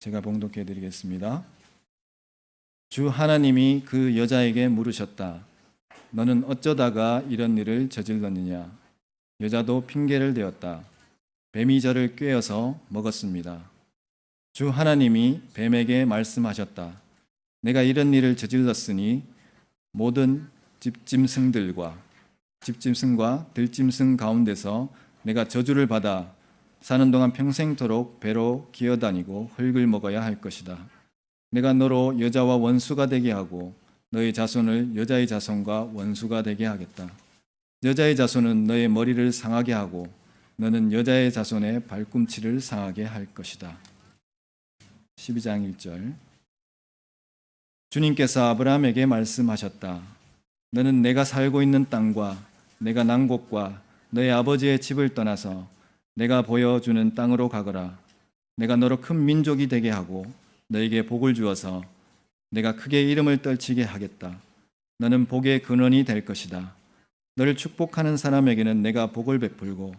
제가 봉독해 드리겠습니다. 주 하나님이 그 여자에게 물으셨다. 너는 어쩌다가 이런 일을 저질렀느냐? 여자도 핑계를 대었다. 뱀이 저를 꿰어서 먹었습니다. 주 하나님이 뱀에게 말씀하셨다. 내가 이런 일을 저질렀으니 모든 집짐승과 들짐승 가운데서 내가 저주를 받아 사는 동안 평생토록 배로 기어다니고 흙을 먹어야 할 것이다. 내가 너로 여자와 원수가 되게 하고 너의 자손을 여자의 자손과 원수가 되게 하겠다. 여자의 자손은 너의 머리를 상하게 하고 너는 여자의 자손의 발꿈치를 상하게 할 것이다. 12장 1절. 주님께서 아브라함에게 말씀하셨다. 너는 내가 살고 있는 땅과 내가 난 곳과 너의 아버지의 집을 떠나서 내가 보여주는 땅으로 가거라. 내가 너로 큰 민족이 되게 하고 너에게 복을 주어서 내가 크게 이름을 떨치게 하겠다. 너는 복의 근원이 될 것이다. 너를 축복하는 사람에게는 내가 복을 베풀고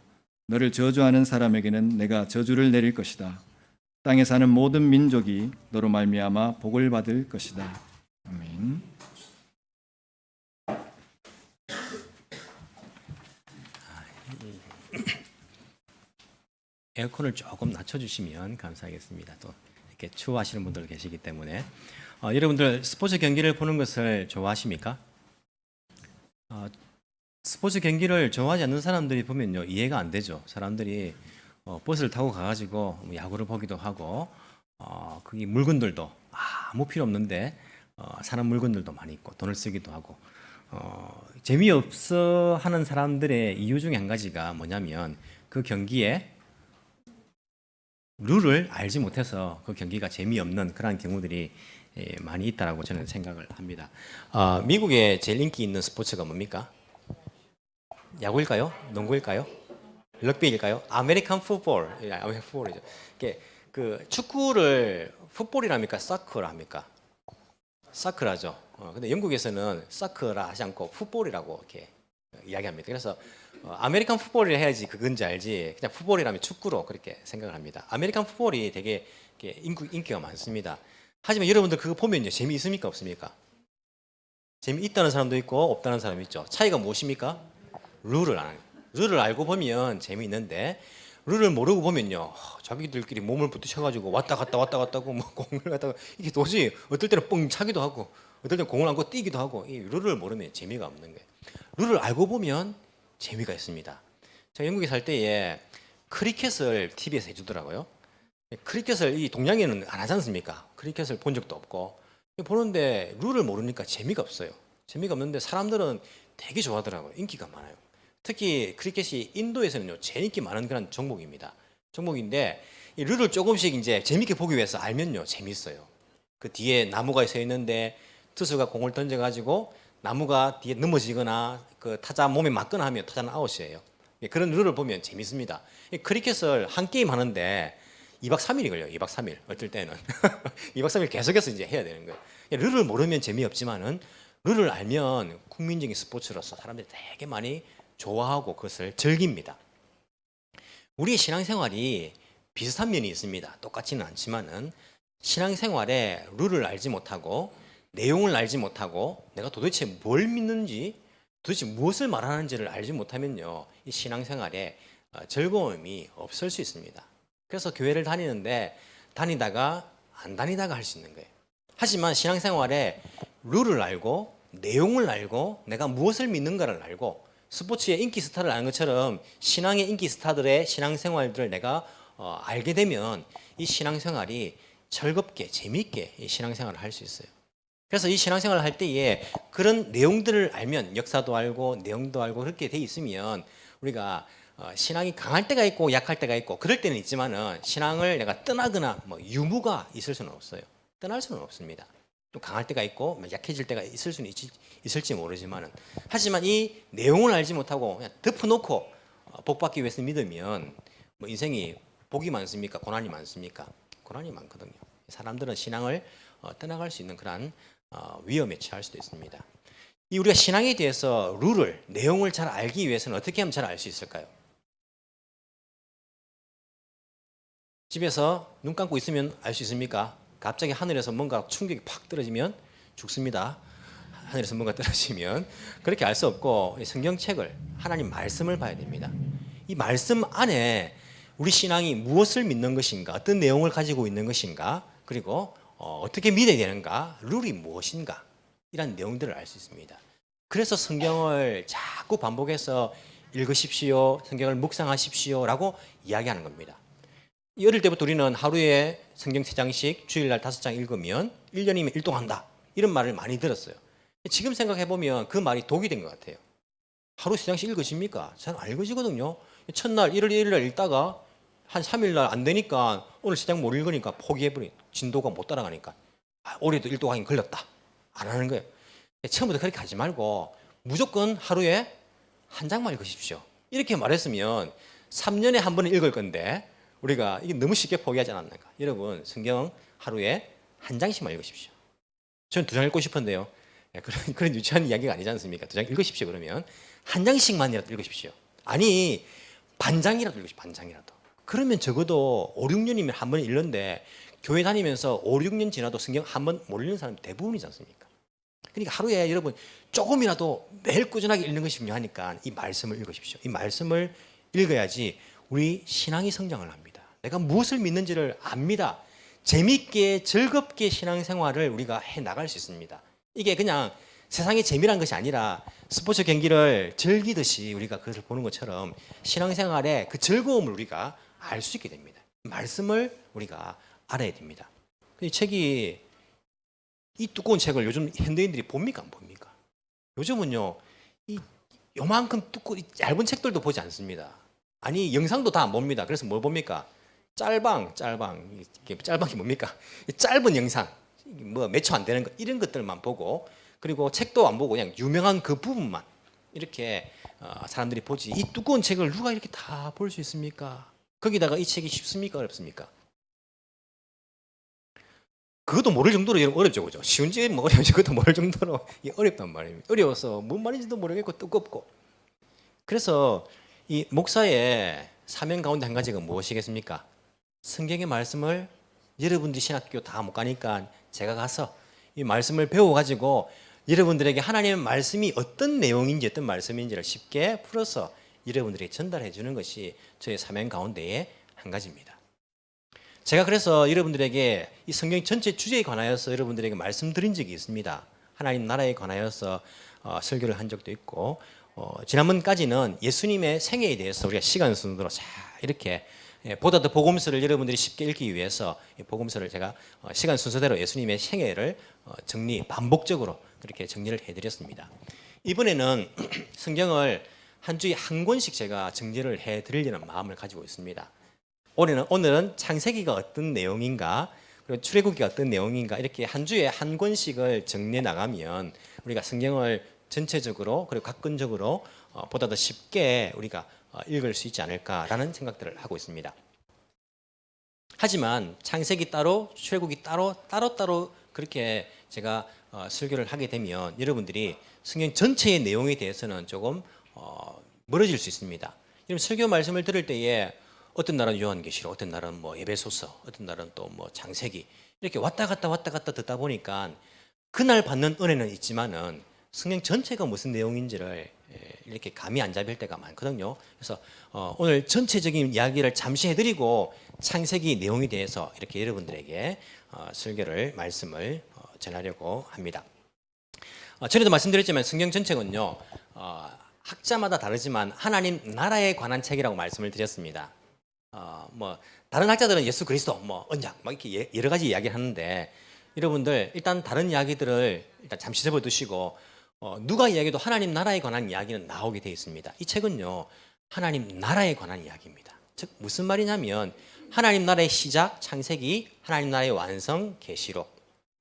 너를 저주하는 사람에게는 내가 저주를 내릴 것이다. 땅에 사는 모든 민족이 너로 말미암아 복을 받을 것이다. 아멘. 에어컨을 조금 낮춰주시면 감사하겠습니다. 또 이렇게 추워하시는 분들 계시기 때문에 여러분들 스포츠 경기를 보는 것을 좋아하십니까? 스포츠 경기를 좋아하지 않는 사람들이 보면요 이해가 안 되죠. 사람들이 버스를 타고 가가지고 야구를 보기도 하고 거기 물건들도 아무 필요 없는데 사는 물건들도 많이 있고 돈을 쓰기도 하고 재미없어 하는 사람들의 이유 중에 한 가지가 뭐냐면 그 경기에 룰을 알지 못해서 그 경기가 재미없는 그런 경우들이 많이 있다라고 저는 생각을 합니다. 미국에 제일 인기 있는 스포츠가 뭡니까? 야구일까요? 농구일까요? 럭비일까요? 아메리칸 풋볼. 아메리칸 풋볼이죠. 그 축구를 풋볼이랍니까? 사커라 합니까? 사커라죠. 근데 영국에서는 사커라 하지 않고 풋볼이라고 이렇게 이야기합니다. 그래서 아메리칸 풋볼을 해야지 그건지 알지 그냥 풋볼이라면 축구로 그렇게 생각을 합니다. 아메리칸 풋볼이 되게 인기가 많습니다. 하지만 여러분들 그거 보면요 재미있습니까 없습니까? 재미있다는 사람도 있고 없다는 사람이 있죠. 차이가 무엇입니까? 룰을 알고 보면 재미있는데 룰을 모르고 보면요 자기들끼리 몸을 부딪혀가지고 왔다 갔다 하고 뭐 공을 갖다가 이게 도저히 어떨 때는 뻥 차기도 하고 어떨 때는 공을 안고 뛰기도 하고 이 룰을 모르면 재미가 없는 거예요. 룰을 알고 보면 재미가 있습니다. 제가 영국에 살 때에 크리켓을 TV에서 해주더라고요. 크리켓을 이 동양에는 안 하지 않습니까? 크리켓을 본 적도 없고 보는데 룰을 모르니까 재미가 없어요. 재미가 없는데 사람들은 되게 좋아하더라고요. 인기가 많아요. 특히 크리켓이 인도에서는요 제일 인기 많은 그런 종목인데 이 룰을 조금씩 이제 재밌게 보기 위해서 알면요 재밌어요. 그 뒤에 나무가 서 있는데 투수가 공을 던져가지고 나무가 뒤에 넘어지거나 그 타자 몸에 맞거나 하면 타자는 아웃이에요. 그런 룰을 보면 재밌습니다. 크리켓을 한 게임 하는데 2박 3일이 걸려요. 2박 3일. 어떨 때는 2박 3일 계속해서 이제 해야 되는 거예요. 룰을 모르면 재미없지만은 룰을 알면 국민적인 스포츠로서 사람들이 되게 많이 좋아하고 그것을 즐깁니다. 우리 신앙생활이 비슷한 면이 있습니다. 똑같지는 않지만은 신앙생활에 룰을 알지 못하고 내용을 알지 못하고 내가 도대체 뭘 믿는지 도대체 무엇을 말하는지를 알지 못하면요 이 신앙생활에 즐거움이 없을 수 있습니다. 그래서 교회를 다니는데 다니다가 안 다니다가 할 수 있는 거예요. 하지만 신앙생활에 룰을 알고 내용을 알고 내가 무엇을 믿는가를 알고 스포츠의 인기 스타를 아는 것처럼 신앙의 인기 스타들의 신앙생활들을 내가 알게 되면 이 신앙생활이 즐겁게 재미있게 이 신앙생활을 할 수 있어요. 그래서 이 신앙생활을 할 때에 그런 내용들을 알면 역사도 알고 내용도 알고 그렇게 돼 있으면 우리가 신앙이 강할 때가 있고 약할 때가 있고 그럴 때는 있지만은 신앙을 내가 떠나거나 뭐 유무가 있을 수는 없어요. 떠날 수는 없습니다. 또 강할 때가 있고 약해질 때가 있을 수는 있을지 모르지만은 하지만 이 내용을 알지 못하고 그냥 덮어놓고 복받기 위해서 믿으면 뭐 인생이 복이 많습니까? 고난이 많습니까? 고난이 많거든요. 사람들은 신앙을 떠나갈 수 있는 그런 위험에 처할 수도 있습니다. 이 우리가 신앙에 대해서 룰을 내용을 잘 알기 위해서는 어떻게 하면 잘 알 수 있을까요? 집에서 눈 감고 있으면 알 수 있습니까? 갑자기 하늘에서 뭔가 충격이 팍 떨어지면 죽습니다. 하늘에서 뭔가 떨어지면 그렇게 알 수 없고 성경책을 하나님 말씀을 봐야 됩니다. 이 말씀 안에 우리 신앙이 무엇을 믿는 것인가, 어떤 내용을 가지고 있는 것인가, 그리고 어떻게 믿어야 되는가, 룰이 무엇인가 이런 내용들을 알 수 있습니다. 그래서 성경을 자꾸 반복해서 읽으십시오, 성경을 묵상하십시오라고 이야기하는 겁니다. 어릴 때부터 우리는 하루에 성경 3장씩 주일날 5장 읽으면 1년이면 1동 한다 이런 말을 많이 들었어요. 지금 생각해보면 그 말이 독이 된 것 같아요. 하루 3장씩 읽으십니까? 잘 안 읽으시거든요. 첫날 1월 1일날 읽다가 한 3일날 안 되니까 오늘 3장 못 읽으니까 포기해버린, 진도가 못 따라가니까 올해도 1도 하긴 걸렸다 안 하는 거예요. 처음부터 그렇게 하지 말고 무조건 하루에 한 장만 읽으십시오 이렇게 말했으면 3년에 한 번은 읽을 건데 우리가 이게 너무 쉽게 포기하지 않았는가. 여러분 성경 하루에 한 장씩만 읽으십시오. 저는 2장 읽고 싶은데요. 그런 유치한 이야기가 아니지 않습니까? 2장 읽으십시오. 그러면 한 장씩만이라도 읽으십시오. 아니 반장이라도 읽으십시오. 반장이라도. 그러면 적어도 5, 6년이면 한 번 읽는데 교회 다니면서 5, 6년 지나도 성경 한 번 못 읽는 사람이 대부분이지 않습니까? 그러니까 하루에 여러분 조금이라도 매일 꾸준하게 읽는 것이 중요하니까 이 말씀을 읽으십시오. 이 말씀을 읽어야지 우리 신앙이 성장을 합니다. 내가 무엇을 믿는지를 압니다. 재미있게 즐겁게 신앙생활을 우리가 해나갈 수 있습니다. 이게 그냥 세상의 재미란 것이 아니라 스포츠 경기를 즐기듯이 우리가 그것을 보는 것처럼 신앙생활의 그 즐거움을 우리가 알 수 있게 됩니다. 말씀을 우리가 알아야 됩니다. 이 책이 이 두꺼운 책을 요즘 현대인들이 봅니까 안 봅니까? 요즘은요 이 요만큼 두꺼운 얇은 책들도 보지 않습니다. 아니 영상도 다 안 봅니다. 그래서 뭘 봅니까? 짤방이 뭡니까? 짧은 영상 뭐 몇 초 안 되는 거 이런 것들만 보고 그리고 책도 안 보고 그냥 유명한 그 부분만 이렇게 사람들이 보지. 이 두꺼운 책을 누가 이렇게 다 볼 수 있습니까? 거기다가 이 책이 쉽습니까 어렵습니까? 그것도 모를 정도로 어렵죠, 그죠? 쉬운지 뭐 어려운지 그것도 모를 정도로 어렵단 말입니다. 어려워서 뭔 말인지도 모르겠고 뜨겁고. 그래서 이 목사의 사명 가운데 한 가지가 무엇이겠습니까? 성경의 말씀을 여러분들이 신학교 다 못 가니까 제가 가서 이 말씀을 배워가지고 여러분들에게 하나님의 말씀이 어떤 내용인지 어떤 말씀인지를 쉽게 풀어서 여러분들에게 전달해 주는 것이 저의 사명 가운데의 한 가지입니다. 제가 그래서 여러분들에게 이 성경 전체 주제에 관하여서 여러분들에게 말씀드린 적이 있습니다. 하나님 나라에 관하여서 설교를 한 적도 있고 지난번까지는 예수님의 생애에 대해서 우리가 시간 순서로 자 이렇게 보다 더 복음서를 여러분들이 쉽게 읽기 위해서 복음서를 제가 시간 순서대로 예수님의 생애를 반복적으로 그렇게 정리를 해드렸습니다. 이번에는 성경을 한 주에 한 권씩 제가 정리를 해드리려는 마음을 가지고 있습니다. 오늘은 창세기가 어떤 내용인가 그리고 출애굽기가 어떤 내용인가 이렇게 한 주에 한 권씩을 정리해 나가면 우리가 성경을 전체적으로 그리고 각권적으로 보다 더 쉽게 우리가 읽을 수 있지 않을까라는 생각들을 하고 있습니다. 하지만 창세기 따로 출애굽기 따로 그렇게 제가 설교를 하게 되면 여러분들이 성경 전체의 내용에 대해서는 조금 멀어질 수 있습니다. 여러분 설교 말씀을 들을 때에 어떤 날은 요한계시록, 어떤 날은 뭐 에베소서, 어떤 날은 또 뭐 창세기 이렇게 왔다 갔다 듣다 보니까 그날 받는 은혜는 있지만은 성경 전체가 무슨 내용인지를 이렇게 감이 안 잡힐 때가 많거든요. 그래서 오늘 전체적인 이야기를 잠시 해드리고 창세기 내용에 대해서 이렇게 여러분들에게 말씀을 전하려고 합니다. 전에도 말씀드렸지만 성경 전체는요 학자마다 다르지만 하나님 나라에 관한 책이라고 말씀을 드렸습니다. 뭐 다른 학자들은 예수 그리스도, 뭐 언약, 막 이렇게 여러 가지 이야기를 하는데 여러분들 일단 다른 이야기들을 일단 잠시 접어두시고 누가 이야기해도 하나님 나라에 관한 이야기는 나오게 되어 있습니다. 이 책은요 하나님 나라에 관한 이야기입니다. 즉 무슨 말이냐면 하나님 나라의 시작 창세기, 하나님 나라의 완성 계시록.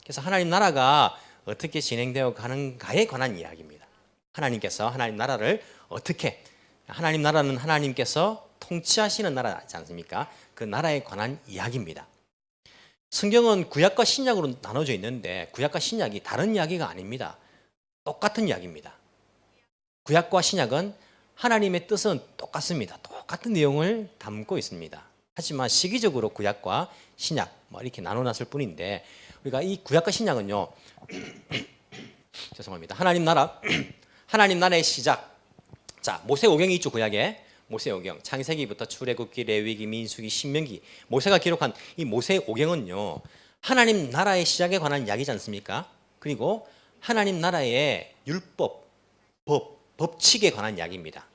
그래서 하나님 나라가 어떻게 진행되어 가는가에 관한 이야기입니다. 하나님께서 하나님 나라를 어떻게 하나님 나라는 하나님께서 통치하시는 나라지 않습니까? 그 나라에 관한 이야기입니다. 성경은 구약과 신약으로 나눠져 있는데 구약과 신약이 다른 이야기가 아닙니다. 똑같은 이야기입니다. 구약과 신약은 하나님의 뜻은 똑같습니다. 똑같은 내용을 담고 있습니다. 하지만 시기적으로 구약과 신약 뭐 이렇게 나눠놨을 뿐인데 우리가 이 구약과 신약은요. 죄송합니다. 하나님 나라의 시작. 자, 모세오경이 있죠, 구약에. 모세오경. 창세기부터 출애굽기, 레위기, 민수기, 신명기. 모세가 기록한 이 모세오경은요. 하나님 나라의 시작에 관한 이야기지 않습니까? 그리고 하나님 나라의 율법, 법칙에 관한 이야기입니다.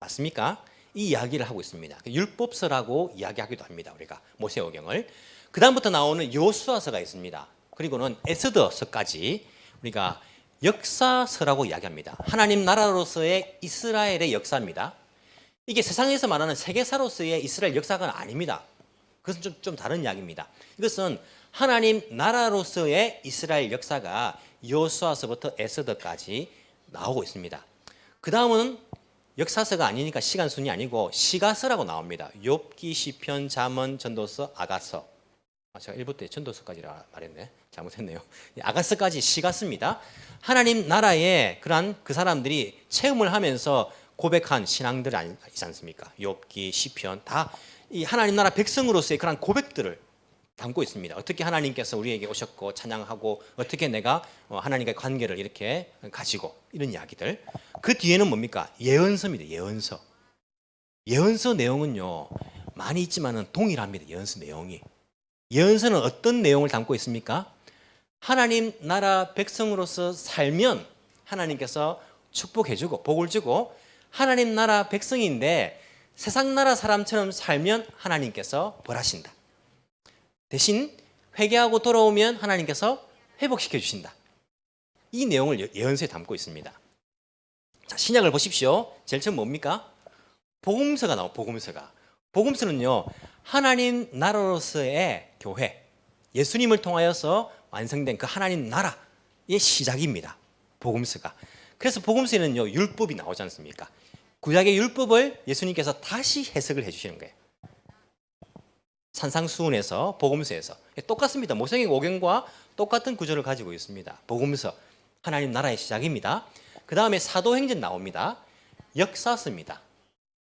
맞습니까? 이 이야기를 하고 있습니다. 율법서라고 이야기하기도 합니다. 우리가 모세오경을. 그 다음부터 나오는 여호수아서가 있습니다. 그리고는 에스더서까지 우리가 역사서라고 이야기합니다. 하나님 나라로서의 이스라엘의 역사입니다. 이게 세상에서 말하는 세계사로서의 이스라엘 역사가 아닙니다. 그것은 좀 다른 이야기입니다. 이것은 하나님 나라로서의 이스라엘 역사가 여호수아서부터 에스더까지 나오고 있습니다. 그 다음은 역사서가 아니니까 시간 순이 아니고 시가서라고 나옵니다. 욥기, 시편, 잠언, 전도서, 아가서. 제가 1부 때 전도서까지 말했네. 잘못했네요. 아가서까지 시가서입니다. 하나님 나라의 그러한 그 사람들이 체험을 하면서 고백한 신앙들 아니지 않습니까? 욥기, 시편 다 이 하나님 나라 백성으로서의 그러한 고백들을 담고 있습니다. 어떻게 하나님께서 우리에게 오셨고 찬양하고 어떻게 내가 하나님과의 관계를 이렇게 가지고 이런 이야기들. 그 뒤에는 뭡니까? 예언서입니다. 예언서. 예언서 내용은요 많이 있지만은 동일합니다. 예언서 내용이. 예언서는 어떤 내용을 담고 있습니까? 하나님 나라 백성으로서 살면 하나님께서 축복해주고 복을 주고 하나님 나라 백성인데 세상 나라 사람처럼 살면 하나님께서 벌하신다. 대신 회개하고 돌아오면 하나님께서 회복시켜 주신다. 이 내용을 예언서에 담고 있습니다. 자, 신약을 보십시오. 제일 처음 뭡니까? 복음서가 나와요. 복음서가. 복음서는요. 하나님 나라로서의 교회, 예수님을 통하여서 완성된 그 하나님 나라의 시작입니다. 복음서가. 그래서 복음서에는요. 율법이 나오지 않습니까? 구약의 율법을 예수님께서 다시 해석을 해 주시는 거예요. 산상수훈에서 복음서에서 똑같습니다. 모세오경과 똑같은 구조를 가지고 있습니다. 복음서 하나님 나라의 시작입니다. 그 다음에 사도행전 나옵니다. 역사서입니다.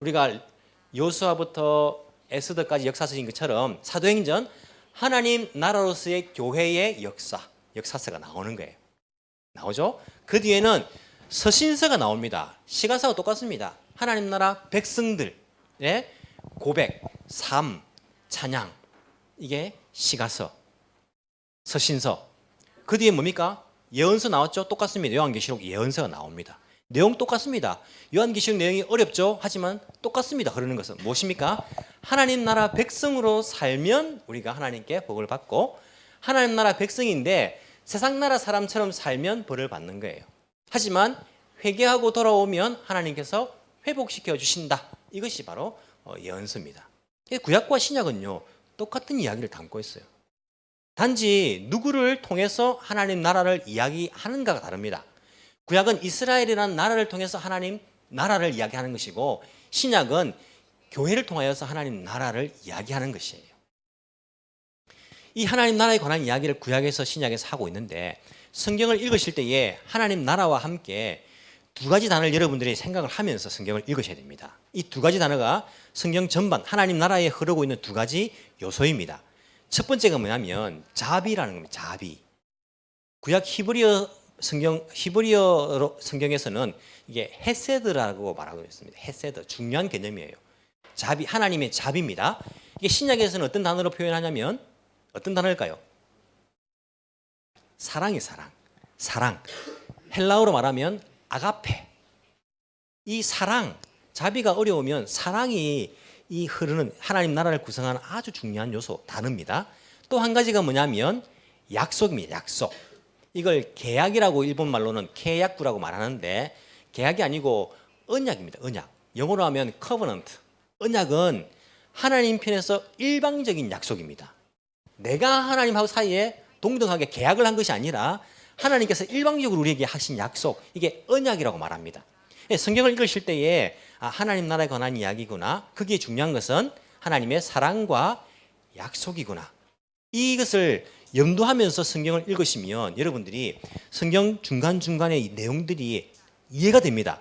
우리가 여호수아부터 에스더까지 역사서인 것처럼 사도행전 하나님 나라로서의 교회의 역사서가 나오는 거예요. 나오죠? 그 뒤에는 서신서가 나옵니다. 시가서와 똑같습니다. 하나님 나라 백성들의 고백, 삶, 찬양, 이게 시가서, 서신서. 그 뒤에 뭡니까? 예언서 나왔죠? 똑같습니다. 요한계시록 예언서가 나옵니다. 내용 똑같습니다. 요한계시록 내용이 어렵죠? 하지만 똑같습니다. 흐르는 것은 무엇입니까? 하나님 나라 백성으로 살면 우리가 하나님께 복을 받고 하나님 나라 백성인데 세상 나라 사람처럼 살면 벌을 받는 거예요. 하지만 회개하고 돌아오면 하나님께서 회복시켜 주신다. 이것이 바로 예언서입니다. 구약과 신약은요 똑같은 이야기를 담고 있어요. 단지 누구를 통해서 하나님 나라를 이야기하는가가 다릅니다. 구약은 이스라엘이라는 나라를 통해서 하나님 나라를 이야기하는 것이고 신약은 교회를 통하여서 하나님 나라를 이야기하는 것이에요. 이 하나님 나라에 관한 이야기를 구약에서 신약에서 하고 있는데 성경을 읽으실 때에 하나님 나라와 함께 두 가지 단어를 여러분들이 생각을 하면서 성경을 읽으셔야 됩니다. 이 두 가지 단어가 성경 전반 하나님 나라에 흐르고 있는 두 가지 요소입니다. 첫 번째가 뭐냐면 자비라는 겁니다. 자비. 구약 히브리어 성경에서는 이게 헤세드라고 말하고 있습니다. 헤세드, 중요한 개념이에요. 자비, 하나님의 자비입니다. 이게 신약에서는 어떤 단어로 표현하냐면 어떤 단어일까요? 사랑이 사랑. 헬라어로 말하면 아가페. 이 사랑, 자비가 어려우면 사랑이 이 흐르는 하나님 나라를 구성하는 아주 중요한 요소, 단어입니다. 또 한 가지가 뭐냐면 약속입니다. 약속. 이걸 계약이라고 일본 말로는 계약구라고 말하는데 계약이 아니고 언약입니다. 언약. 영어로 하면 covenant. 언약은 하나님 편에서 일방적인 약속입니다. 내가 하나님하고 사이에 동등하게 계약을 한 것이 아니라 하나님께서 일방적으로 우리에게 하신 약속, 이게 언약이라고 말합니다. 성경을 읽으실 때에 하나님 나라에 관한 이야기구나. 거기에 중요한 것은 하나님의 사랑과 약속이구나. 이것을 염두하면서 성경을 읽으시면 여러분들이 성경 중간중간에 이 내용들이 이해가 됩니다.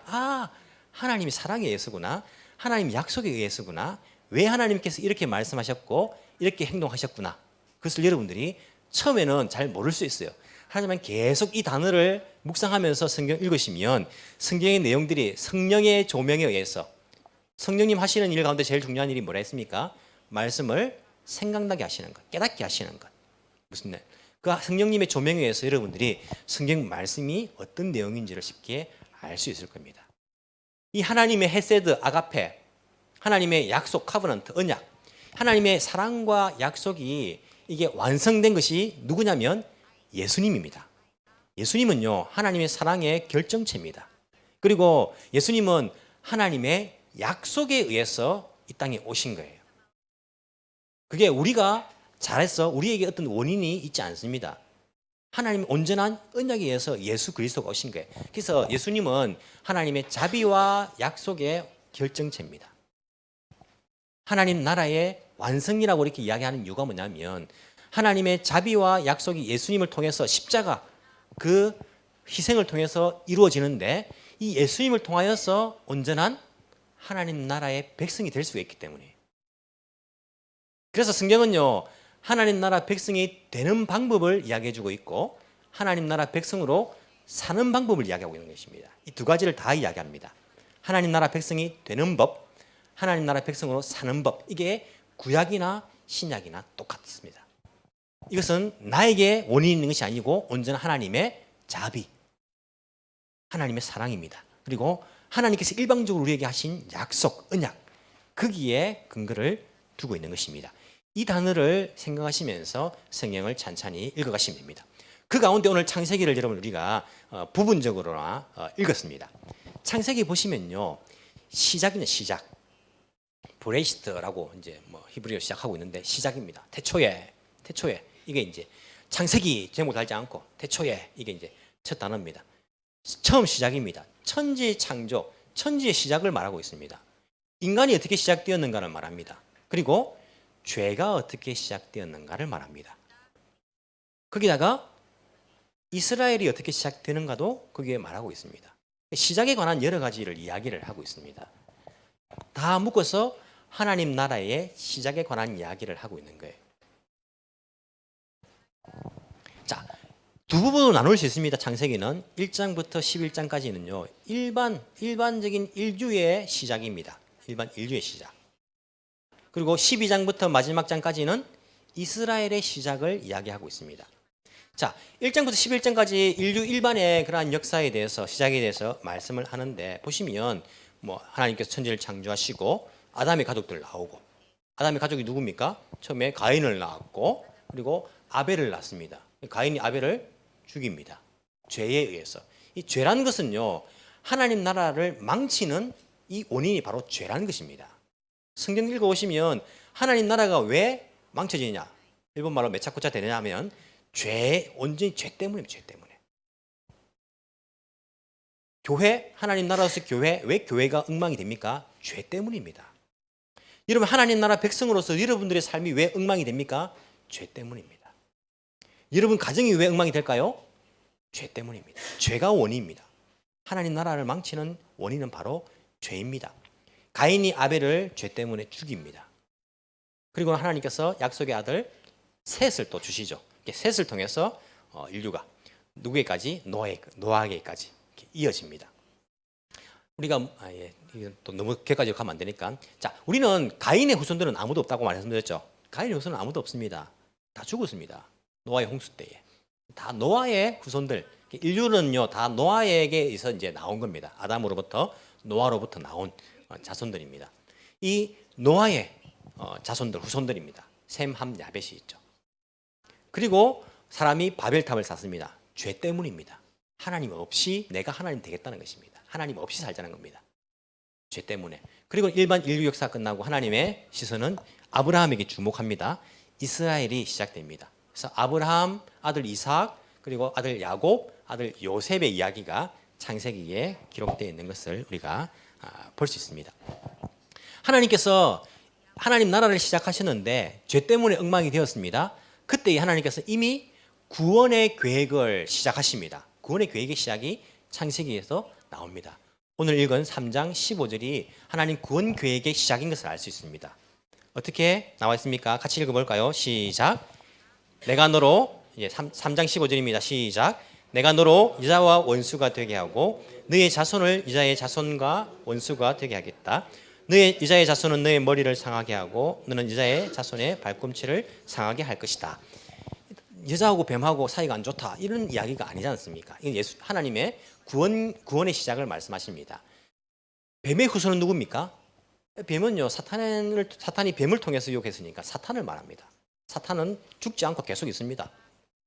하나님이 사랑에 의해서구나. 하나님 약속에 의해서구나. 왜 하나님께서 이렇게 말씀하셨고 이렇게 행동하셨구나. 그것을 여러분들이 처음에는 잘 모를 수 있어요. 하지만 계속 이 단어를 묵상하면서 성경 읽으시면 성경의 내용들이 성령의 조명에 의해서 성령님 하시는 일 가운데 제일 중요한 일이 뭐라 했습니까? 말씀을 생각나게 하시는 것, 깨닫게 하시는 것. 무슨 말? 그 성령님의 조명에 의해서 여러분들이 성경 말씀이 어떤 내용인지를 쉽게 알 수 있을 겁니다. 이 하나님의 헤세드, 아가페, 하나님의 약속, 카버넌트, 언약, 하나님의 사랑과 약속이 이게 완성된 것이 누구냐면 예수님입니다. 예수님은요, 하나님의 사랑의 결정체입니다. 그리고 예수님은 하나님의 약속에 의해서 이 땅에 오신 거예요. 그게 우리가 잘해서 우리에게 어떤 원인이 있지 않습니다. 하나님 온전한 언약에 의해서 예수 그리스도가 오신 거예요. 그래서 예수님은 하나님의 자비와 약속의 결정체입니다. 하나님 나라의 완성이라고 이렇게 이야기하는 이유가 뭐냐면 하나님의 자비와 약속이 예수님을 통해서 십자가 그 희생을 통해서 이루어지는데 이 예수님을 통하여서 온전한 하나님 나라의 백성이 될 수가 있기 때문에. 그래서 성경은요, 하나님 나라 백성이 되는 방법을 이야기해 주고 있고 하나님 나라 백성으로 사는 방법을 이야기하고 있는 것입니다. 이 두 가지를 다 이야기합니다. 하나님 나라 백성이 되는 법, 하나님 나라 백성으로 사는 법. 이게 구약이나 신약이나 똑같습니다. 이것은 나에게 원인이 있는 것이 아니고 온전한 하나님의 자비, 하나님의 사랑입니다. 그리고 하나님께서 일방적으로 우리에게 하신 약속, 언약, 거기에 근거를 두고 있는 것입니다. 이 단어를 생각하시면서 성경을 찬찬히 읽어가시면 됩니다. 그 가운데 오늘 창세기를 여러분 우리가 부분적으로나 읽었습니다. 창세기 보시면요, 시작이네, 시작. 브레이시트라고 이제 뭐 히브리어 시작하고 있는데 시작입니다. 태초에 이게 이제 창세기 제목 달지 않고 태초에 이게 이제 첫 단어입니다. 처음 시작입니다. 천지 창조, 천지의 시작을 말하고 있습니다. 인간이 어떻게 시작되었는가를 말합니다. 그리고 죄가 어떻게 시작되었는가를 말합니다. 거기다가 이스라엘이 어떻게 시작되는가도 거기에 말하고 있습니다. 시작에 관한 여러 가지를 이야기를 하고 있습니다. 다 묶어서 하나님 나라의 시작에 관한 이야기를 하고 있는 거예요. 자, 두 부분으로 나눌 수 있습니다. 창세기는 1장부터 11장까지는요. 일반적인 인류의 시작입니다. 일반 인류의 시작. 그리고 12장부터 마지막 장까지는 이스라엘의 시작을 이야기하고 있습니다. 자, 1장부터 11장까지 인류 일반의 그러한 역사에 대해서 시작에 대해서 말씀을 하는데 보시면 뭐 하나님께서 천지를 창조하시고 아담의 가족들 나오고 아담의 가족이 누굽니까? 처음에 가인을 낳았고 그리고 아벨을 낳습니다. 가인이 아벨을 죽입니다. 죄에 의해서. 이 죄라는 것은요, 하나님 나라를 망치는 이 원인이 바로 죄라는 것입니다. 성경 읽어보시면 하나님 나라가 왜 망쳐지냐? 일본말로 메차쿠차 되냐면 온전히 죄 때문입니다. 죄 때문에. 교회, 하나님 나라로서 교회, 왜 교회가 엉망이 됩니까? 죄 때문입니다. 여러분, 하나님 나라 백성으로서 여러분들의 삶이 왜 엉망이 됩니까? 죄 때문입니다. 여러분 가정이 왜 엉망이 될까요? 죄 때문입니다. 죄가 원인입니다. 하나님 나라를 망치는 원인은 바로 죄입니다. 가인이 아벨을 죄 때문에 죽입니다. 그리고 하나님께서 약속의 아들 셋을 또 주시죠. 셋을 통해서 인류가 누구에까지? 노아에게까지 이어집니다. 우리가 또 너무 개까지 가면 안 되니까, 자, 우리는 가인의 후손들은 아무도 없다고 말씀드렸죠. 가인의 후손은 아무도 없습니다. 다 죽었습니다. 노아의 홍수 때에 다 노아의 후손들, 인류는요 다 노아에게서 이제 나온 겁니다. 아담으로부터 노아로부터 나온 자손들입니다. 이 노아의 자손들, 후손들입니다. 셈, 함, 야벳이 있죠. 그리고 사람이 바벨탑을 쌓습니다. 죄 때문입니다. 하나님 없이 내가 하나님 되겠다는 것입니다. 하나님 없이 살자는 겁니다. 죄 때문에. 그리고 일반 인류 역사 끝나고 하나님의 시선은 아브라함에게 주목합니다. 이스라엘이 시작됩니다. 그래서 아브라함, 아들 이삭, 그리고 아들 야곱, 아들 요셉의 이야기가 창세기에 기록되어 있는 것을 우리가 볼 수 있습니다. 하나님께서 하나님 나라를 시작하셨는데 죄 때문에 엉망이 되었습니다. 그때 하나님께서 이미 구원의 계획을 시작하십니다. 구원의 계획의 시작이 창세기에서 나옵니다. 오늘 읽은 3장 15절이 하나님 구원 계획의 시작인 것을 알 수 있습니다. 어떻게 나와 있습니까? 같이 읽어볼까요? 시작. 내가 너로 이제 3장 15절입니다. 시작. 내가 너로 이자와 원수가 되게 하고 너의 자손을 이자의 자손과 원수가 되게 하겠다. 너의 이자의 자손은 너의 머리를 상하게 하고 너는 이자의 자손의 발꿈치를 상하게 할 것이다. 여자하고 뱀하고 사이가 안 좋다 이런 이야기가 아니지 않습니까? 이건 하나님의 구원의 시작을 말씀하십니다. 뱀의 후손은 누굽니까? 뱀은요 사탄이 뱀을 통해서 유혹했으니까 사탄을 말합니다. 사탄은 죽지 않고 계속 있습니다.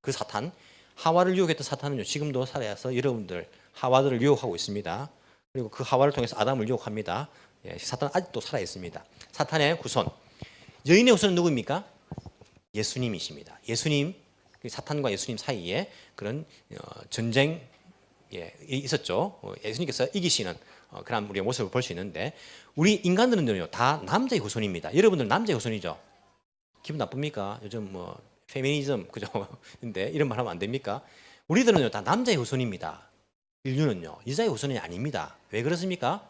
그 사탄 하와를 유혹했던 사탄은요 지금도 살아서 여러분들 하와들을 유혹하고 있습니다. 그리고 그 하와를 통해서 아담을 유혹합니다. 예, 사탄은 아직도 살아 있습니다. 사탄의 후손 여인의 후손은 누구입니까? 예수님이십니다. 예수님 사탄과 예수님 사이에 그런 전쟁 있었죠. 예수님께서 이기시는 그런 우리의 모습을 볼 수 있는데 우리 인간들은요 다 남자의 후손입니다. 여러분들 남자의 후손이죠. 기분 나쁩니까? 요즘 뭐 페미니즘 그죠? 근데 이런 말 하면 안 됩니까? 우리들은요 다 남자의 후손입니다. 인류는요 여자의 후손이 아닙니다. 왜 그렇습니까?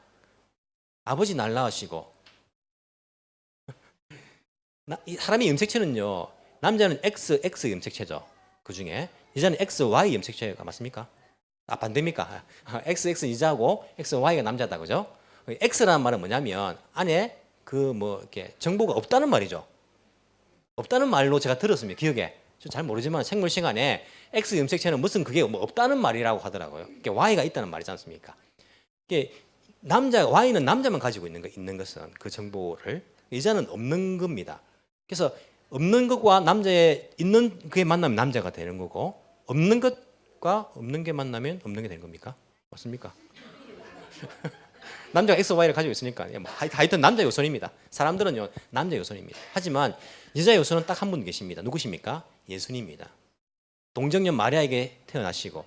아버지 날 낳으시고 사람의 염색체는요 남자는 XX 염색체죠. 그 중에 여자는 XY 염색체가 맞습니까? 반대입니까? XX 여자고 XY가 남자다 그죠? X라는 말은 뭐냐면 안에 그 뭐 이렇게 정보가 없다는 말이죠. 없다는 말로 제가 들었습니다. 기억에 잘 모르지만 생물 시간에 X 염색체는 무슨 그게 뭐 없다는 말이라고 하더라고요. Y가 있다는 말이지 않습니까? Y는 남자만 가지고 있는 것은 그 정보를 여자는 없는 겁니다. 그래서 없는 것과 남자의 있는 그에 만나면 남자가 되는 거고 없는 것과 없는 게 만나면 없는 게 되는 겁니까? 맞습니까? 남자가 X, Y를 가지고 있으니까 하여튼 남자 요소입니다. 사람들은요 남자 요소입니다. 하지만 여자 요소는 딱 한 분 계십니다. 누구십니까? 예수님입니다. 동정녀 마리아에게 태어나시고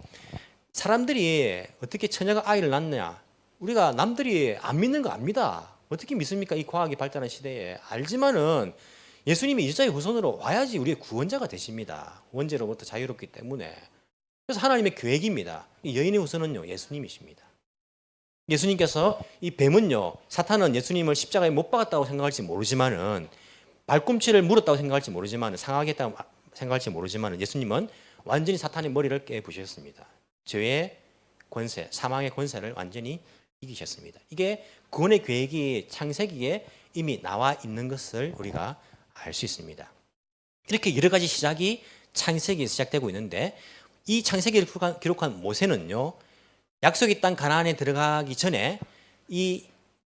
사람들이 어떻게 처녀가 아이를 낳느냐 우리가 남들이 안 믿는 거 압니다. 어떻게 믿습니까? 이 과학이 발달한 시대에 알지만은 예수님이 여자의 후손으로 와야지 우리의 구원자가 되십니다. 원죄로부터 자유롭기 때문에. 그래서 하나님의 계획입니다. 이 여인의 후손은요 예수님이십니다. 예수님께서 이 뱀은요 사탄은 예수님을 십자가에 못 박았다고 생각할지 모르지만은 발꿈치를 물었다고 생각할지 모르지만 상하게 했다고 생각할지 모르지만 예수님은 완전히 사탄의 머리를 깨부셨습니다. 죄의 권세, 사망의 권세를 완전히 이기셨습니다. 이게 구원의 계획이 창세기에 이미 나와 있는 것을 우리가 알 수 있습니다. 이렇게 여러 가지 시작이 창세기에 시작되고 있는데 이 창세기를 기록한 모세는요 약속의 땅 가나안에 들어가기 전에 이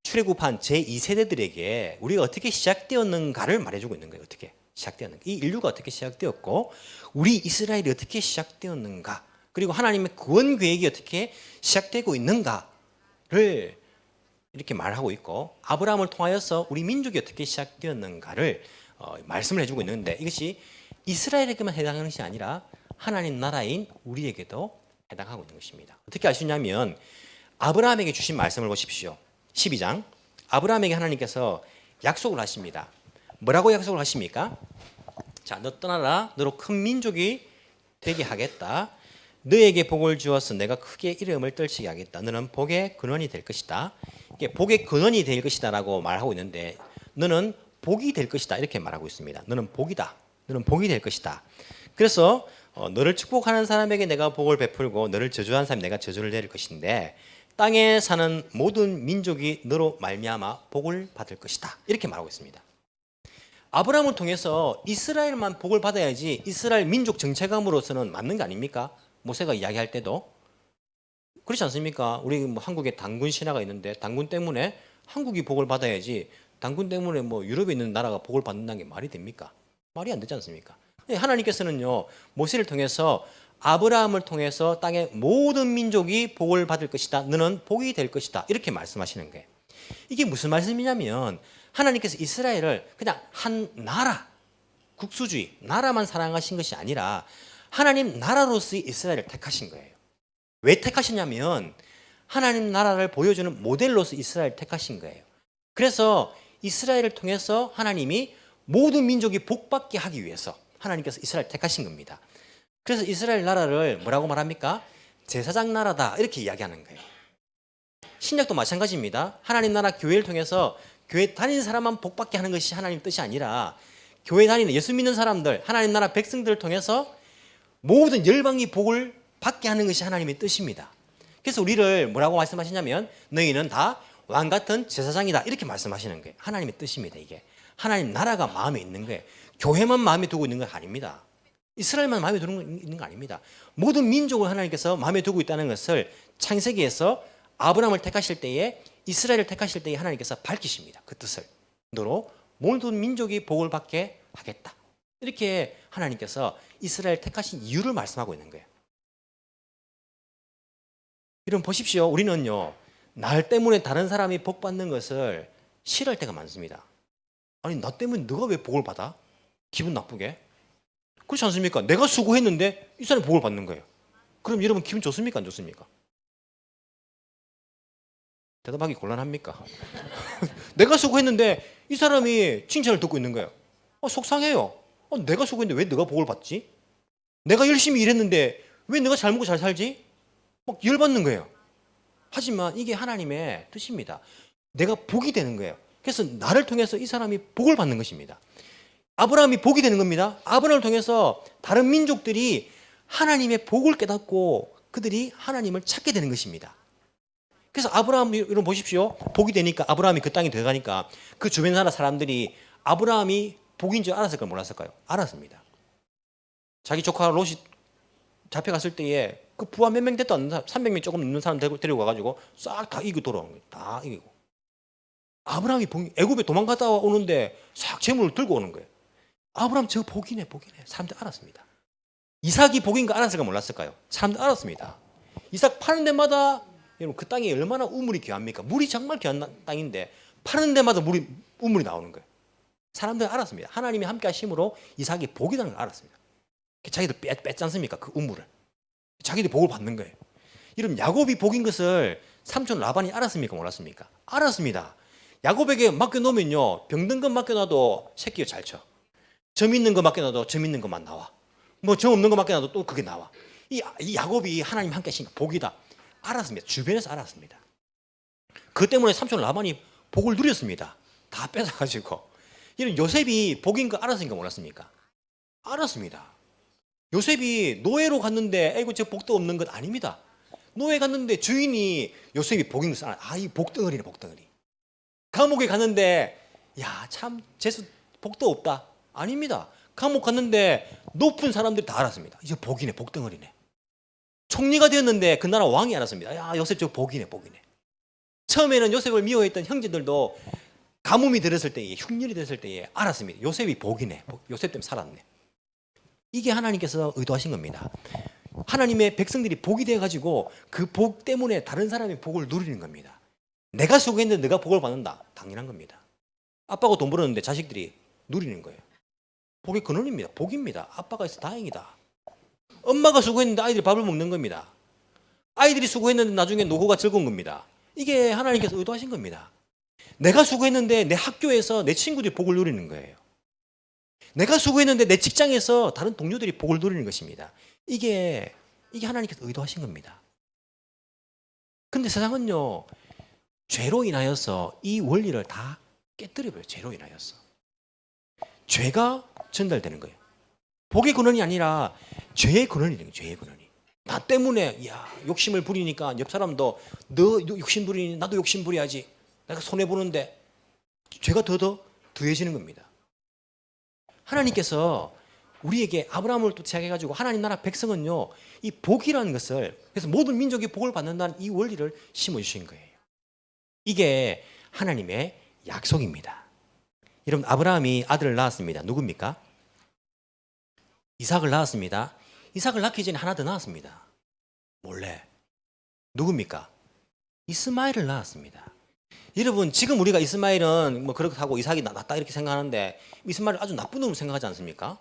출애굽한 제2세대들에게 우리가 어떻게 시작되었는가를 말해주고 있는 거예요. 어떻게 시작되었는가. 이 인류가 어떻게 시작되었고 우리 이스라엘이 어떻게 시작되었는가. 그리고 하나님의 구원 계획이 어떻게 시작되고 있는가를 이렇게 말하고 있고 아브라함을 통하여서 우리 민족이 어떻게 시작되었는가를 말씀을 해주고 있는데 이것이 이스라엘에게만 해당하는 것이 아니라 하나님 나라인 우리에게도 해당하고 있는 것입니다. 어떻게 아시냐면 아브라함에게 주신 말씀을 보십시오. 12장 아브라함에게 하나님께서 약속을 하십니다. 뭐라고 약속을 하십니까? 자, 너 떠나라. 너로 큰 민족이 되게 하겠다. 너에게 복을 주어서 내가 크게 이름을 떨치게 하겠다. 너는 복의 근원이 될 것이다. 이게 복의 근원이 될 것이다라고 말하고 있는데 너는 복이 될 것이다 이렇게 말하고 있습니다. 너는 복이다. 너는 복이 될 것이다. 그래서 너를 축복하는 사람에게 내가 복을 베풀고 너를 저주하는 사람에 내가 저주를 내릴 것인데 땅에 사는 모든 민족이 너로 말미암아 복을 받을 것이다. 이렇게 말하고 있습니다. 아브라함을 통해서 이스라엘만 복을 받아야지 이스라엘 민족 정체감으로서는 맞는 거 아닙니까? 모세가 이야기할 때도 그렇지 않습니까? 우리 뭐 한국에 단군 신화가 있는데 단군 때문에 한국이 복을 받아야지 단군 때문에 뭐 유럽에 있는 나라가 복을 받는다는 게 말이 됩니까? 말이 안 되지 않습니까? 하나님께서는요 모세를 통해서 아브라함을 통해서 땅의 모든 민족이 복을 받을 것이다. 너는 복이 될 것이다. 이렇게 말씀하시는 거예요. 이게 무슨 말씀이냐면 하나님께서 이스라엘을 그냥 한 나라, 국수주의, 나라만 사랑하신 것이 아니라 하나님 나라로서의 이스라엘을 택하신 거예요. 왜 택하셨냐면 하나님 나라를 보여주는 모델로서 이스라엘을 택하신 거예요. 그래서 이스라엘을 통해서 하나님이 모든 민족이 복받게 하기 위해서 하나님께서 이스라엘을 택하신 겁니다. 그래서 이스라엘 나라를 뭐라고 말합니까? 제사장 나라다 이렇게 이야기하는 거예요. 신약도 마찬가지입니다. 하나님 나라 교회를 통해서 교회 다니는 사람만 복 받게 하는 것이 하나님 뜻이 아니라 교회 다니는 예수 믿는 사람들, 하나님 나라 백성들을 통해서 모든 열방이 복을 받게 하는 것이 하나님의 뜻입니다. 그래서 우리를 뭐라고 말씀하시냐면 너희는 다 왕 같은 제사장이다 이렇게 말씀하시는 거예요. 하나님의 뜻입니다. 이게 하나님 나라가 마음에 있는 거예요. 교회만 마음에 두고 있는 건 아닙니다. 이스라엘만 마음에 두고 있는 거 아닙니다. 모든 민족을 하나님께서 마음에 두고 있다는 것을 창세기에서 아브라함을 택하실 때에 이스라엘을 택하실 때에 하나님께서 밝히십니다. 그 뜻을 너로 모든 민족이 복을 받게 하겠다. 이렇게 하나님께서 이스라엘 택하신 이유를 말씀하고 있는 거예요. 여러분 보십시오. 우리는요 날 때문에 다른 사람이 복 받는 것을 싫어할 때가 많습니다. 아니 나 때문에 너가 왜 복을 받아? 기분 나쁘게? 그렇지 않습니까? 내가 수고했는데 이 사람이 복을 받는 거예요. 그럼 여러분 기분 좋습니까? 안 좋습니까? 대답하기 곤란합니까? 내가 수고했는데 이 사람이 칭찬을 듣고 있는 거예요. 속상해요. 내가 수고했는데 왜 너가 복을 받지? 내가 열심히 일했는데 왜 내가 잘 먹고 잘 살지? 막 열받는 거예요. 하지만 이게 하나님의 뜻입니다. 내가 복이 되는 거예요. 그래서 나를 통해서 이 사람이 복을 받는 것입니다. 아브라함이 복이 되는 겁니다. 아브라함을 통해서 다른 민족들이 하나님의 복을 깨닫고 그들이 하나님을 찾게 되는 것입니다. 그래서 아브라함 여러분 보십시오. 복이 되니까 아브라함이 그 땅에 들어가니까 그 주변 나라 사람들이 아브라함이 복인 줄 알았을까요? 몰랐을까요? 알았습니다. 자기 조카 롯이 잡혀갔을 때에 그 부하 몇 명 됐도 않는 사람, 300명 조금 넘는 사람 데리고 가가지고 싹 다 이기고 돌아오는 거예요. 다 이기고. 아브라함이 애굽에 도망갔다 오는데 싹 재물을 들고 오는 거예요. 아브라함 저 복이네. 사람들 알았습니다. 이삭이 복인 거 알았을까 몰랐을까요? 사람들 알았습니다. 이삭 파는 데마다 여러분 그 땅이 얼마나 우물이 귀합니까? 물이 정말 귀한 땅인데 파는 데마다 우물이 나오는 거예요. 사람들 알았습니다. 하나님이 함께 하심으로 이삭이 복이라는 걸 알았습니다. 자기들 뺐지 않습니까? 그 우물을. 자기들이 복을 받는 거예요. 이런 야곱이 복인 것을 삼촌 라반이 알았습니까? 몰랐습니까? 알았습니다. 야곱에게 맡겨놓으면요 병든 것 맡겨놔도 새끼가 잘 쳐. 점 있는 거 맡겨놔도 점 있는 것만 나와. 뭐 점 없는 거 맡겨놔도 또 그게 나와. 이 야곱이 하나님 함께 하시니까 복이다. 알았습니다. 주변에서 알았습니다. 그 때문에 삼촌 라반이 복을 누렸습니다. 다 뺏어가지고. 이런 요셉이 복인 거 알았습니까? 몰랐습니까? 알았습니다. 요셉이 노예로 갔는데 아이고 저 복도 없는 것 아닙니다. 노예 갔는데 주인이 요셉이 복인 것을 알아. 이 복덩어리네 복덩어리. 감옥에 갔는데 야 참 재수 복도 없다. 아닙니다. 감옥 갔는데 높은 사람들이 다 알았습니다. 이제 복이네 복덩어리네. 총리가 되었는데 그 나라 왕이 알았습니다. 야 요셉 저 복이네. 처음에는 요셉을 미워했던 형제들도 가뭄이 들었을 때에 흉년이 됐을 때에 알았습니다. 요셉이 복이네. 요셉 때문에 살았네. 이게 하나님께서 의도하신 겁니다. 하나님의 백성들이 복이 되어가지고 그 복 때문에 다른 사람의 복을 누리는 겁니다. 내가 수고했는데 내가 복을 받는다. 당연한 겁니다. 아빠가 돈 벌었는데 자식들이 누리는 거예요. 복의 근원입니다. 복입니다. 아빠가 있어 다행이다. 엄마가 수고했는데 아이들이 밥을 먹는 겁니다. 아이들이 수고했는데 나중에 노후가 즐거운 겁니다. 이게 하나님께서 의도하신 겁니다. 내가 수고했는데 내 학교에서 내 친구들이 복을 누리는 거예요. 내가 수고했는데 내 직장에서 다른 동료들이 복을 누리는 것입니다. 이게 하나님께서 의도하신 겁니다. 근데 세상은요, 죄로 인하여서 이 원리를 다 깨뜨려버려요. 죄로 인하여서. 죄가 전달되는 거예요. 복의 근원이 아니라 죄의 근원이 되는 거예요. 죄의 근원이. 나 때문에 욕심을 부리니까 옆 사람도 너 욕심 부리니 나도 욕심 부려야지. 내가 손해보는데 죄가 더해지는 겁니다. 하나님께서 우리에게 아브라함을 또 시작해가지고 하나님 나라 백성은요 이 복이라는 것을 그래서 모든 민족이 복을 받는다는 이 원리를 심어주신 거예요. 이게 하나님의 약속입니다. 여러분 아브라함이 아들을 낳았습니다. 누굽니까? 이삭을 낳았습니다. 이삭을 낳기 전에 하나 더 낳았습니다. 몰래. 누굽니까? 이스마엘을 낳았습니다. 여러분 지금 우리가 이스마엘은 뭐 그렇다고 이삭이 낫다 이렇게 생각하는데 이스마엘을 아주 나쁜 놈으로 생각하지 않습니까?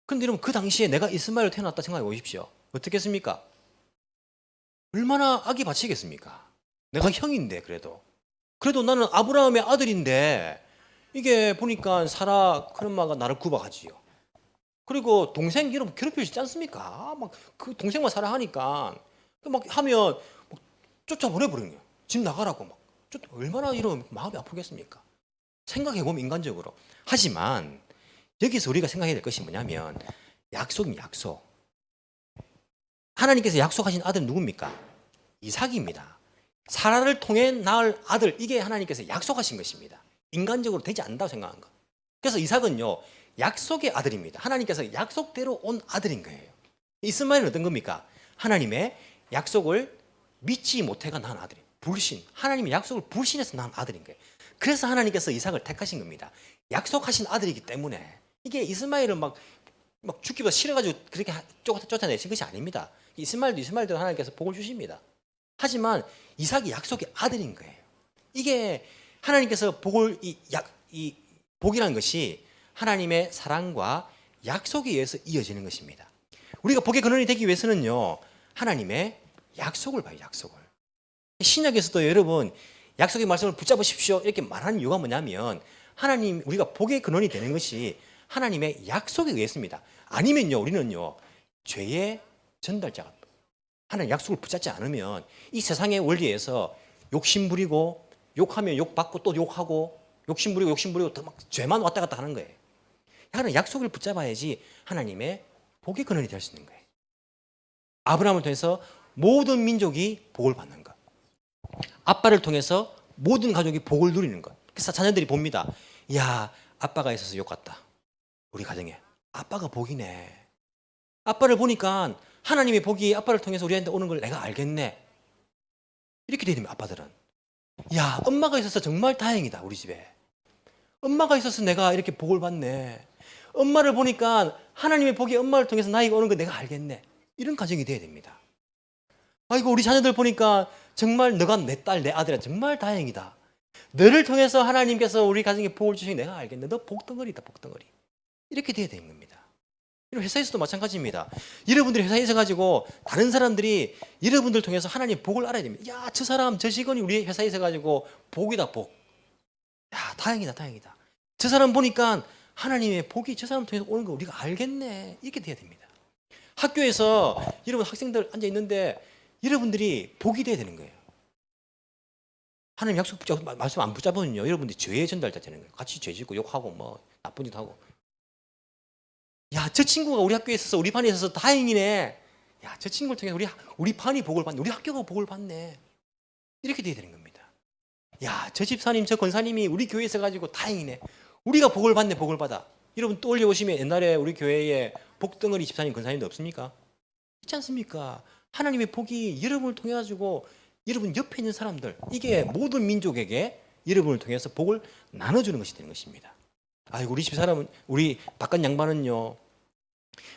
그런데 여러분 그 당시에 내가 이스마엘을 태어났다 생각해 보십시오. 어떻겠습니까? 얼마나 악이 바치겠습니까? 내가 형인데 그래도 나는 아브라함의 아들인데 이게 보니까 사라 큰 엄마가 나를 구박하지요. 그리고 동생 여러분 괴롭히지 않습니까? 막 그 동생만 사랑하니까 막 하면 막 쫓아보내버리는 거예요. 집 나가라고 막. 얼마나 이러면 마음이 아프겠습니까? 생각해보면 인간적으로. 하지만 여기서 우리가 생각해야 될 것이 뭐냐면 약속입니다. 약속. 하나님께서 약속하신 아들은 누굽니까? 이삭입니다. 사라를 통해 낳을 아들, 이게 하나님께서 약속하신 것입니다. 인간적으로 되지 않는다고 생각한 것. 그래서 이삭은요, 약속의 아들입니다. 하나님께서 약속대로 온 아들인 거예요. 이스마엘은 어떤 겁니까? 하나님의 약속을 믿지 못해가 낳은 아들이에요. 불신. 하나님의 약속을 불신해서 낳은 아들인 거예요. 그래서 하나님께서 이삭을 택하신 겁니다. 약속하신 아들이기 때문에. 이게 이스마엘은 막 죽기보다 싫어가지고 그렇게 쫓아내신 것이 아닙니다. 이스마엘도 하나님께서 복을 주십니다. 하지만 이삭이 약속의 아들인 거예요. 이게 하나님께서 이 복이라는 것이 하나님의 사랑과 약속에 의해서 이어지는 것입니다. 우리가 복의 근원이 되기 위해서는요, 하나님의 약속을 봐요. 약속을. 신약에서도 여러분 약속의 말씀을 붙잡으십시오 이렇게 말하는 이유가 뭐냐면, 하나님, 우리가 복의 근원이 되는 것이 하나님의 약속에 의해서입니다. 아니면요, 우리는요, 죄의 전달자가, 하나님 약속을 붙잡지 않으면 이 세상의 원리에서 욕심 부리고, 욕하면 욕받고 또 욕하고, 욕심 부리고 더 막 죄만 왔다 갔다 하는 거예요. 하나님 약속을 붙잡아야지 하나님의 복의 근원이 될 수 있는 거예요. 아브라함을 통해서 모든 민족이 복을 받는 것. 아빠를 통해서 모든 가족이 복을 누리는 것. 그래서 자녀들이 봅니다. 야, 아빠가 있어서 욕 같다. 우리 가정에. 아빠가 복이네. 아빠를 보니까 하나님의 복이 아빠를 통해서 우리한테 오는 걸 내가 알겠네. 이렇게 되면 아빠들은. 야, 엄마가 있어서 정말 다행이다. 우리 집에. 엄마가 있어서 내가 이렇게 복을 받네. 엄마를 보니까 하나님의 복이 엄마를 통해서 나에게 오는 걸 내가 알겠네. 이런 가정이 돼야 됩니다. 아이고, 우리 자녀들 보니까 정말 너가 내 딸, 내 아들이야. 정말 다행이다. 너를 통해서 하나님께서 우리 가정에 복을 주시니 내가 알겠네. 너 복덩어리다, 복덩어리. 이렇게 돼야 되는 겁니다. 회사에서도 마찬가지입니다. 여러분들이 회사에서 가지고 다른 사람들이 여러분들 통해서 하나님의 복을 알아야 됩니다. 야, 저 사람, 저 직원이 우리 회사에서 가지고 복이다, 복. 야, 다행이다, 다행이다. 저 사람 보니까 하나님의 복이 저 사람 통해서 오는 거 우리가 알겠네. 이렇게 돼야 됩니다. 학교에서 여러분 학생들 앉아 있는데 여러분들이 복이 돼야 되는 거예요. 하나님 약속 말씀 안 붙잡으면요, 여러분들이 죄의 전달자 되는 거예요. 같이 죄 짓고 욕하고 뭐 나쁜 짓 하고. 야, 저 친구가 우리 학교에 있어서 우리 반에 있어서 다행이네. 야, 저 친구를 통해서 우리 반이 복을 받네. 우리 학교가 복을 받네. 이렇게 돼야 되는 겁니다. 야, 저 집사님, 저 권사님이 우리 교회에 있어 가지고 다행이네. 우리가 복을 받네, 복을 받아. 여러분 떠올려 보시면 옛날에 우리 교회에 복덩어리 집사님, 권사님도 없습니까? 있지 않습니까? 하나님의 복이 여러분을 통해 가지고 여러분 옆에 있는 사람들, 이게 모든 민족에게 여러분을 통해서 복을 나눠주는 것이 되는 것입니다. 아이고, 우리 집 사람은, 우리 바깥 양반은요,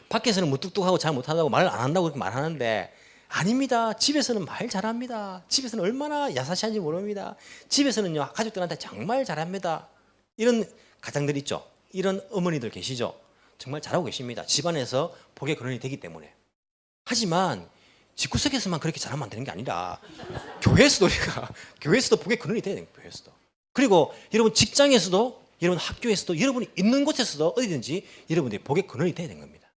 밖에서는 무뚝뚝하고 잘 못한다고 말을 안 한다고 그렇게 말하는데, 아닙니다. 집에서는 말 잘합니다. 집에서는 얼마나 야사시한지 모릅니다. 집에서는요, 가족들한테 정말 잘합니다. 이런 가장들 있죠. 이런 어머니들 계시죠. 정말 잘하고 계십니다. 집안에서 복의 근원이 되기 때문에. 하지만 집구석에서만 그렇게 잘하면 안 되는 게 아니라 교회에서도 교회에서도 복의 근원이 돼야 돼요. 교회에서도. 그리고 여러분 직장에서도, 여러분 학교에서도, 여러분이 있는 곳에서도 어디든지 여러분들이 복의 근원이 돼야 되는 겁니다.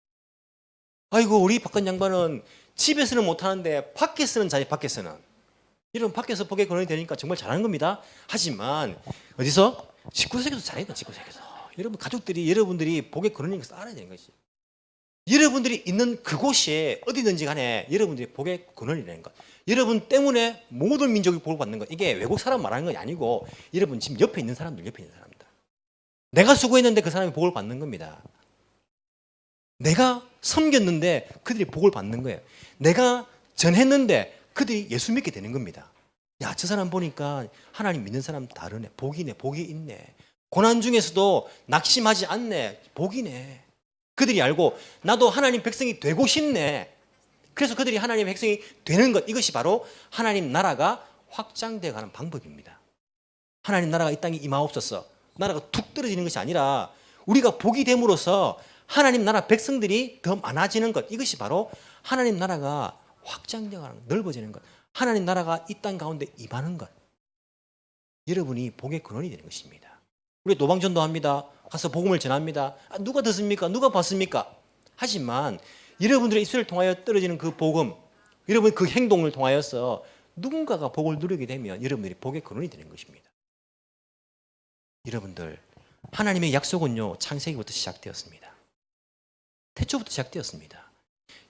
아이고, 우리 바깥 양반은 집에서는 못하는데 밖에서는 잘해. 밖에서는. 여러분 밖에서 복의 근원이 되니까 정말 잘하는 겁니다. 하지만 어디서? 집구석에서 잘해야 돼. 집구석에서. 여러분 가족들이, 여러분들이 복의 근원인 것을 알아야 되는 것이. 여러분들이 있는 그곳에 어디든지 간에 여러분들이 복의 근원이 되는 것. 여러분 때문에 모든 민족이 복을 받는 것. 이게 외국 사람 말하는 건 아니고 여러분 지금 옆에 있는 사람들, 옆에 있는 사람들. 내가 수고했는데 그 사람이 복을 받는 겁니다. 내가 섬겼는데 그들이 복을 받는 거예요. 내가 전했는데 그들이 예수 믿게 되는 겁니다. 야, 저 사람 보니까 하나님 믿는 사람 다르네. 복이네. 복이 있네. 고난 중에서도 낙심하지 않네. 복이네. 그들이 알고 나도 하나님 백성이 되고 싶네. 그래서 그들이 하나님 백성이 되는 것, 이것이 바로 하나님 나라가 확장되어 가는 방법입니다. 하나님 나라가 이 땅에 임하옵소서. 나라가 툭 떨어지는 것이 아니라 우리가 복이 됨으로써 하나님 나라 백성들이 더 많아지는 것, 이것이 바로 하나님 나라가 확장되어 가는 것, 넓어지는 것, 하나님 나라가 이 땅 가운데 임하는 것. 여러분이 복의 근원이 되는 것입니다. 우리 노방전도 합니다. 가서 복음을 전합니다. 누가 듣습니까? 누가 받습니까? 하지만 여러분들의 입술을 통하여 떨어지는 그 복음, 여러분 그 행동을 통하여서 누군가가 복을 누리게 되면 여러분들이 복의 근원이 되는 것입니다. 여러분들, 하나님의 약속은요, 창세기부터 시작되었습니다. 태초부터 시작되었습니다.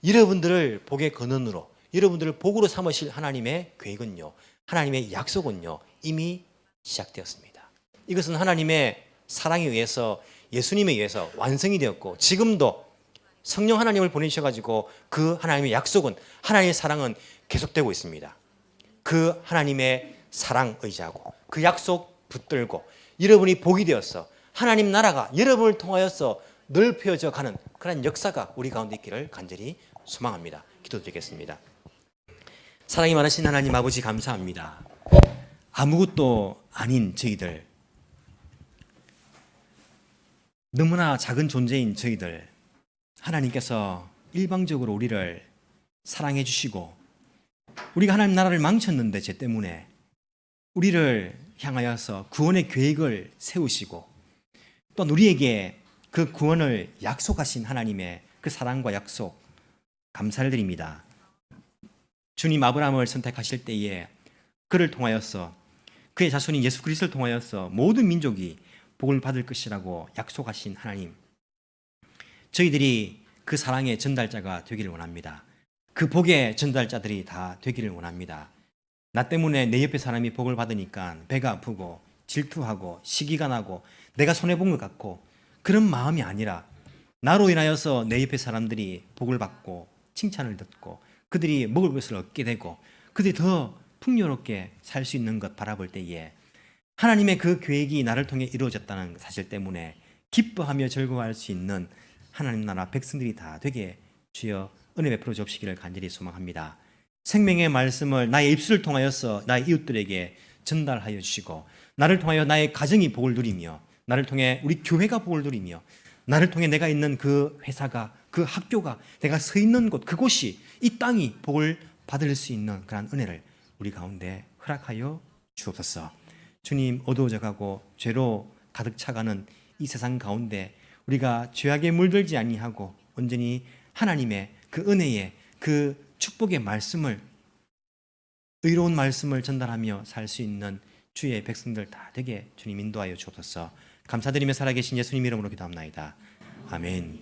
여러분들을 복의 근원으로, 여러분들을 복으로 삼으실 하나님의 계획은요, 하나님의 약속은요, 이미 시작되었습니다. 이것은 하나님의 사랑에 의해서, 예수님에 의해서 완성이 되었고, 지금도 성령 하나님을 보내주셔가지고 그 하나님의 약속은, 하나님의 사랑은 계속되고 있습니다. 그 하나님의 사랑 의지하고 그 약속 붙들고 여러분이 복이 되어서 하나님 나라가 여러분을 통하여서 넓혀져 가는 그런 역사가 우리 가운데 있기를 간절히 소망합니다. 기도드리겠습니다. 사랑이 많으신 하나님 아버지, 감사합니다. 아무것도 아닌 저희들, 너무나 작은 존재인 저희들, 하나님께서 일방적으로 우리를 사랑해 주시고, 우리가 하나님 나라를 망쳤는데 죄 때문에 우리를 향하여서 구원의 계획을 세우시고, 또 우리에게 그 구원을 약속하신 하나님의 그 사랑과 약속, 감사를 드립니다. 주님, 아브라함을 선택하실 때에 그를 통하여서, 그의 자손인 예수 그리스도를 통하여서 모든 민족이 복을 받을 것이라고 약속하신 하나님, 저희들이 그 사랑의 전달자가 되기를 원합니다. 그 복의 전달자들이 다 되기를 원합니다. 나 때문에 내 옆에 사람이 복을 받으니까 배가 아프고 질투하고 시기가 나고 내가 손해본 것 같고, 그런 마음이 아니라 나로 인하여서 내 옆에 사람들이 복을 받고 칭찬을 듣고 그들이 먹을 것을 얻게 되고 그들이 더 풍요롭게 살 수 있는 것 바라볼 때에, 하나님의 그 계획이 나를 통해 이루어졌다는 사실 때문에 기뻐하며 즐거워할 수 있는 하나님 나라 백성들이 다 되게 주여 은혜 베풀어 주시기를 간절히 소망합니다. 생명의 말씀을 나의 입술을 통하여서 나의 이웃들에게 전달하여 주시고, 나를 통하여 나의 가정이 복을 누리며, 나를 통해 우리 교회가 복을 누리며, 나를 통해 내가 있는 그 회사가, 그 학교가, 내가 서 있는 곳, 그곳이, 이 땅이 복을 받을 수 있는 그런 은혜를 우리 가운데 허락하여 주옵소서. 주님, 어두워져 가고 죄로 가득 차가는 이 세상 가운데 우리가 죄악에 물들지 아니하고 온전히 하나님의 그 은혜의 그 축복의 말씀을, 의로운 말씀을 전달하며 살 수 있는 주의 백성들 다 되게 주님 인도하여 주옵소서. 감사드리며 살아계신 예수님 이름으로 기도합나이다. 아멘.